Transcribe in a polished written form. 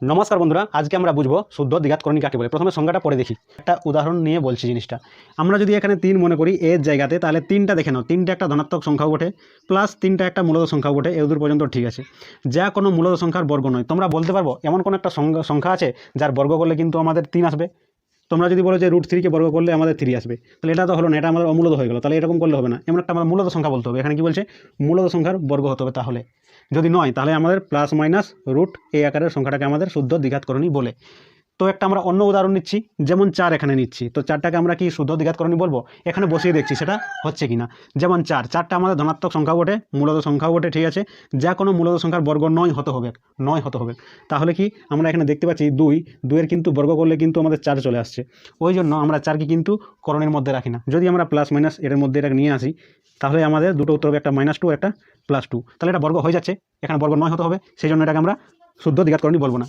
নমস্কার বন্ধুরা, আজকে আমরা বুঝবো শুদ্ধ দ্বিঘাতকরণী কাকে বলে। প্রথমে সংজ্ঞাটা পড়ে দেখি। একটা উদাহরণ নিয়ে বলছি জিনিসটা। আমরা যদি এখানে 3 মনে করি এর জায়গাতে, তাহলে 3টা দেখে নাও, 3টা একটা ধনাত্মক সংখ্যাও বটে, প্লাস 3টা একটা মূলদ সংখ্যাও বটে। এদূর পর্যন্ত ঠিক আছে। যা কোনো মূলদ সংখ্যার বর্গ নয়। তোমরা বলতে পারবো এমন কোনো একটা সংখ্যা আছে যার বর্গ করলে কিন্তু আমাদের 3 আসবে। তোমরা যদি বলো যে √3 বর্গ করলে আমাদের 3 আসবে, তাহলে এটা তো হলো না, এটা আমাদের অমূলদ হয়ে গেল। তাহলে এরকম করলে হবে না, এমন একটা আমরা মূলদ সংখ্যা বলতে হবে। এখানে কি বলছে? মূলদ সংখ্যার বর্গ হতে হবে। তাহলে যদি নয়, তাহলে আমাদের প্লাস মাইনাস রুট এই আকারের সংখ্যাটাকে আমাদের শুদ্ধ দ্বিঘাতকরণী বলে। তো একটা আমরা অন্য উদাহরণ নিচ্ছি, যেমন 4 এখানে নিচ্ছি। তো 4টাকে আমরা কি শুদ্ধ দ্বিঘাতকরণী বলবো? এখানে বসিয়ে দেখছি সেটা হচ্ছে কিনা। যেমন 4টা আমাদের ধনাত্মক সংখ্যা বটে, মূলদ সংখ্যাও বটে, ঠিক আছে। যা কোনো মূলদ সংখ্যার বর্গ 9 হতে হবে, 9 হতে হবে। তাহলে কি আমরা এখানে দেখতে পাচ্ছি 2 এর কিন্তু বর্গ করলে কিন্তু আমাদের 4 চলে আসছে। ওই জন্য আমরা 4কে কিন্তু করণের মধ্যে রাখি না। যদি আমরা প্লাস মাইনাস এর মধ্যে এটাকে নিয়ে আসি, তাহলে আমাদের দুটো উত্তর হবে, একটা -2 একটা +2। তাহলে এটা বর্গ হয়ে যাচ্ছে, এখানে বর্গ 9 হতে হবে। সেই জন্য এটাকে আমরা শুদ্ধ দ্বিঘাতকরণী বলবো না।